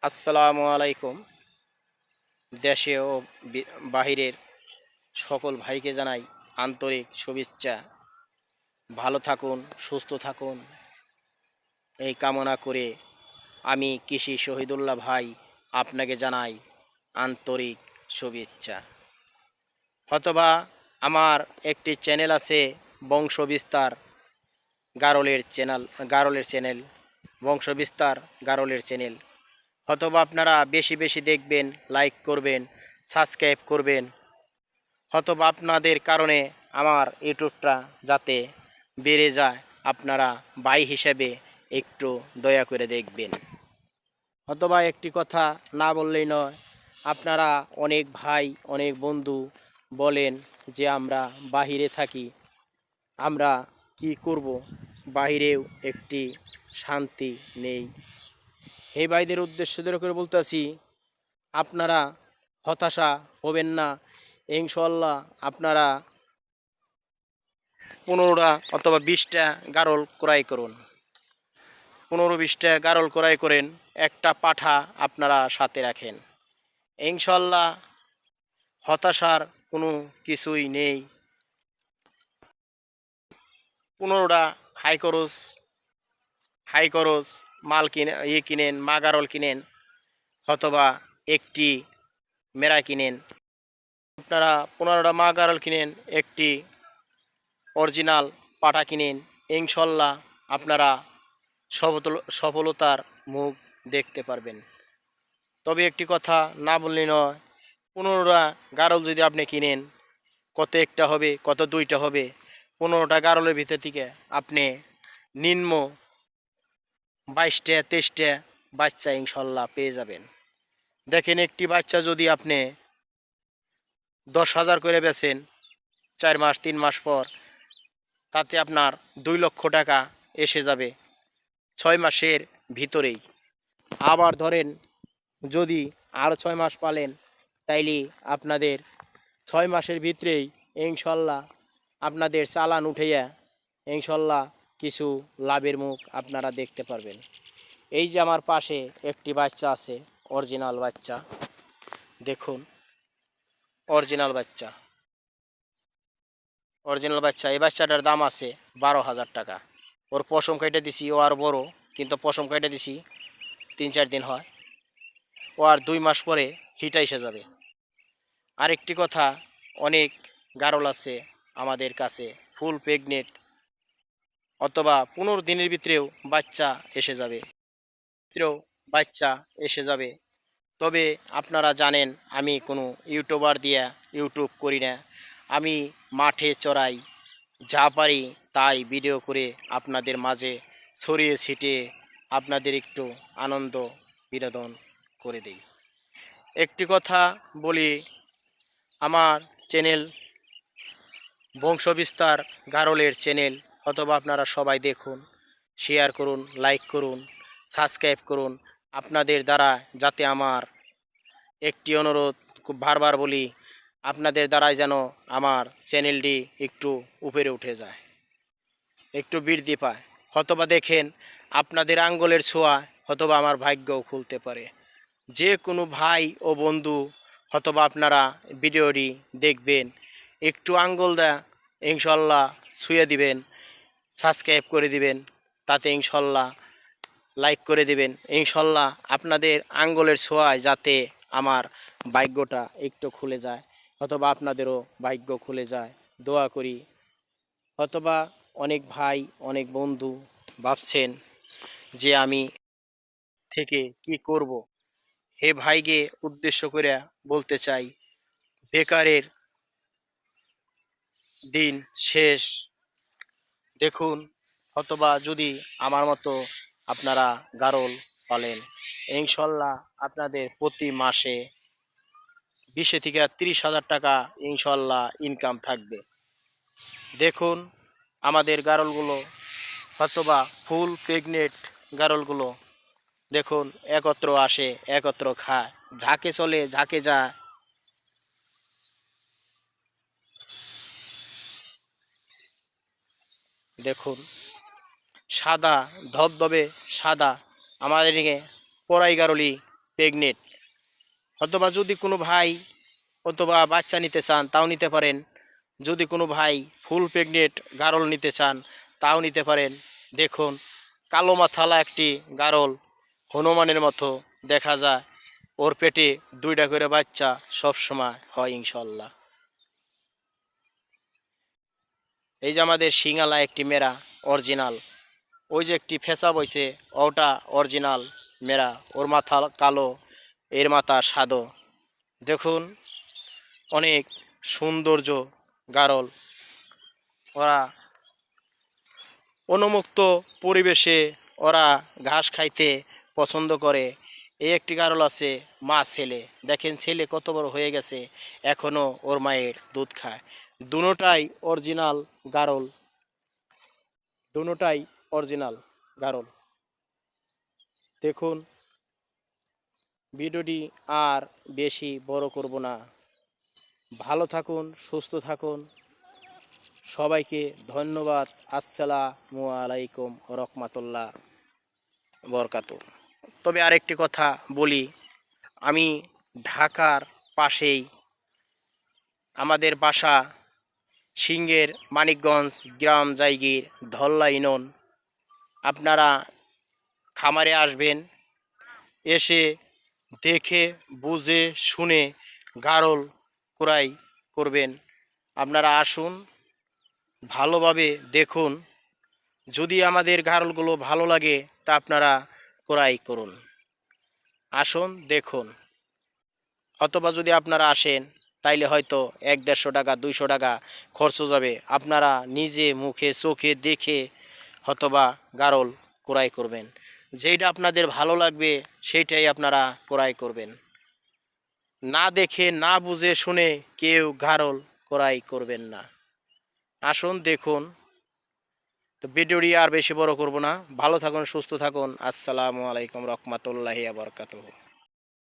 আসসালামু আলাইকুম। দেশে ও বাহিরের সকল ভাইকে জানাই আন্তরিক শুভেচ্ছা। ভালো থাকুন, সুস্থ থাকুন এই কামনা করে আমি কৃষি শহীদুল্লাহ ভাই আপনাকে জানাই আন্তরিক শুভেচ্ছা। অথবা আমার একটি চ্যানেল আছে বংশবিস্তার গারলের চ্যানেল বংশবিস্তার গারলের চ্যানেল। অথবা আপনারা বেশি বেশি দেখবেন, লাইক করবেন, সাবস্ক্রাইব করবেন। অথবা আপনাদের কারণে আমার ইউটিউবটা যাতে বেড়ে যায়, আপনারা ভাই হিসেবে একটু দয়া করে দেখবেন। অথবা একটি কথা না বললেই নয়, আপনারা অনেক ভাই অনেক বন্ধু বলেন যে আমরা বাহিরে থাকি, আমরা কি করব, বাহিরেও একটি শান্তি নেই। এই ভাইদের উদ্দেশ্য ধরে করে বলতেছি, আপনারা হতাশা হবেন না। ইনশাল্লাহ আপনারা 15টা অথবা 20টা গারল ক্রয় করুন। 15-20টা গারল ক্রয় করেন, একটা পাঠা আপনারা সাথে রাখেন। ইনশাল্লাহ হতাশার কোনো কিছুই নেই। 15টা হাই খরচ মাল কিনেন, মা গারল কিনেন, অথবা একটি মেরা কিনেন। আপনারা 15টা মা গারল কিনেন, একটি অরিজিনাল পাঠা কিনেন। ইনশাল্লাহ আপনারা সফলতার মুখ দেখতে পারবেন। তবে একটি কথা না বললে নয়, 15টা গারল যদি আপনি কিনেন, কত একটা হবে, কত 2টা হবে, 15টা গারলের ভিতর থেকে আপনি নিম্ন 22টা 23টা বাচ্চা ইনশাল্লাহ পেয়ে যাবেন। দেখেন, একটি বাচ্চা যদি আপনি 10,000 করে বেচেন 4 মাস 3 মাস পর, তাতে আপনার 2 লক্ষ টাকা এসে যাবে 6 মাসের ভিতরেই। আবার ধরেন যদি আরও 6 মাস পালেন, তাইলে আপনাদের 6 মাসের ভিতরেই ইনশাল্লাহ আপনাদের চালান উঠাইয়া ইনশাল্লাহ কিছু লাভের মুখ আপনারা দেখতে পারবেন। এই যে আমার পাশে একটি বাচ্চা আছে, অরিজিনাল বাচ্চা, দেখুন অরিজিনাল বাচ্চা। এই বাচ্চাটার দাম আছে 12,000 টাকা। ওর পশম কেটে দিছি, ও আর বড়, কিন্তু পশম কেটে দিছি 3-4 দিন হয়, ও আর 2 মাস পরে হিটা এসে যাবে। আরেকটি কথা, অনেক গারল আছে আমাদের কাছে ফুল প্রেগনেন্ট, অথবা 15 দিনের ভিতরেও বাচ্চা এসে যাবে, বাচ্চা এসে যাবে। তবে আপনারা জানেন আমি কোনো ইউটিউবার দিয়া ইউটিউব করি না। আমি মাঠে চড়াই, যা পারি তাই ভিডিও করে আপনাদের মাঝে ছড়িয়ে ছিটিয়ে আপনাদের একটু আনন্দ বিনোদন করে দিই। একটি কথা বলি, আমার চ্যানেল বংশবিস্তার গারলের চ্যানেল, অথবা আপনারা সবাই দেখুন, শেয়ার করুন, লাইক করুন, সাবস্ক্রাইব করুন। আপনাদের দ্বারা যাতে আমার একটি অনুরোধ, খুব বারবার বলি, আপনাদের দ্বারাই যেন আমার চ্যানেলটি একটু উপরে উঠে যায়, একটু বৃদ্ধি পায়। হয়তোবা দেখেন আপনাদের আঙ্গুলের ছোঁয়া হয়তোবা আমার ভাগ্যও খুলতে পারে। যে কোনো ভাই ও বন্ধু হয়তোবা আপনারা ভিডিওটি দেখবেন, একটু আঙ্গুল দেয়া ইনশাল্লাহ ছুঁয়ে দিবেন, সাবস্ক্রাইব করে দিবেন, তাতে ইনশাল্লাহ লাইক করে দিবেন। ইনশাল্লাহ আপনাদের আঙ্গুলের ছোঁয়ায় যাতে আমার ভাগ্যটা একটু খুলে যায়, অথবা আপনাদেরও ভাগ্য খুলে যায়, দোয়া করি। অথবা অনেক ভাই অনেক বন্ধু ভাবছেন যে আমি থেকে কি করব, হে ভাইকে উদ্দেশ্য করে বলতে চাই, বেকারের দিন শেষ। দেখুন, অথবা যদি আমার মতো আপনারা গারল পালেন, ইনশাল্লাহ আপনাদের প্রতি মাসে 20 থেকে 30,000 টাকা ইনশাল্লাহ ইনকাম থাকবে। দেখুন আমাদের গারলগুলো, অথবা ফুল প্রেগনেন্ট গারলগুলো, দেখুন একত্র আসে একত্র খায়, ঝাঁকে চলে ঝাঁকে যায়। দেখুন সাদা ধবধবে সাদা, আমাদের এদিকে পরাই গারলি প্রেগনেন্ট, অথবা যদি কোনো ভাই অথবা বাচ্চা নিতে চান তাও নিতে পারেন। যদি কোনো ভাই ফুল প্রেগনেন্ট গারল নিতে চান তাও নিতে পারেন। দেখুন কালো মাথালা একটি গারল, হনুমানের মতো দেখা যায়, ওর পেটে 2টা করে বাচ্চা সব সময় হয় ইনশাল্লাহ। এই যে আমাদের সিঙ্গালা একটি মেরা অরিজিনাল, ওই যে একটি ফেসা বইছে ওটা অরিজিনাল মেরা, ওর মাথা কালো এর মাথা সাদো। দেখুন অনেক সৌন্দর্য গারল, ওরা অনুমুক্ত পরিবেশে ওরা ঘাস খাইতে পছন্দ করে। এই একটি গারল আছে মা ছেলে, দেখেন ছেলে কত বড় হয়ে গেছে, এখনও ওর মায়ের দুধ খায়। দুটোটাই অরিজিনাল গারল, দুটোটাই অরিজিনাল গারল। দেখুন ভিডিওটি আর বেশি বড় করব না। ভালো থাকুন, সুস্থ থাকুন, সবাইকে ধন্যবাদ। আসসালামু আলাইকুম রহমাতুল্লাহ বরকাতু। তবে আরেকটি কথা বলি, আমি ঢাকার পাশেই, আমাদের বাসা সিংহের মানিকগঞ্জ গ্রাম জায়গির ধল্লা ইউনিয়ন। আপনারা খামারে আসবেন, এসে দেখে বুঝে শুনে গারল ক্রয় করবেন। আপনারা আসুন, ভালোভাবে দেখুন, যদি আমাদের গারলগুলো ভালো লাগে তা আপনারা ক্রয় করুন। আসুন দেখুন, অথবা যদি আপনারা আসেন তাইলে হয়তো 100-150 টাকা 200 টাকা খরচ যাবে, আপনারা নিজে মুখে চোখে দেখে হয়তোবা গারল ক্রয় করবেন। যেইটা আপনাদের ভালো লাগবে সেইটাই আপনারা ক্রয় করবেন। না দেখে না বুঝে শুনে কেউ গারল ক্রয় করবেন না। আসুন দেখুন। তো ভিডিওটি আর বেশি বড় করব না। ভালো থাকুন, সুস্থ থাকুন। আসসালামু আলাইকুম রহমতুল্লাহি ওয়া বারাকাতুহু।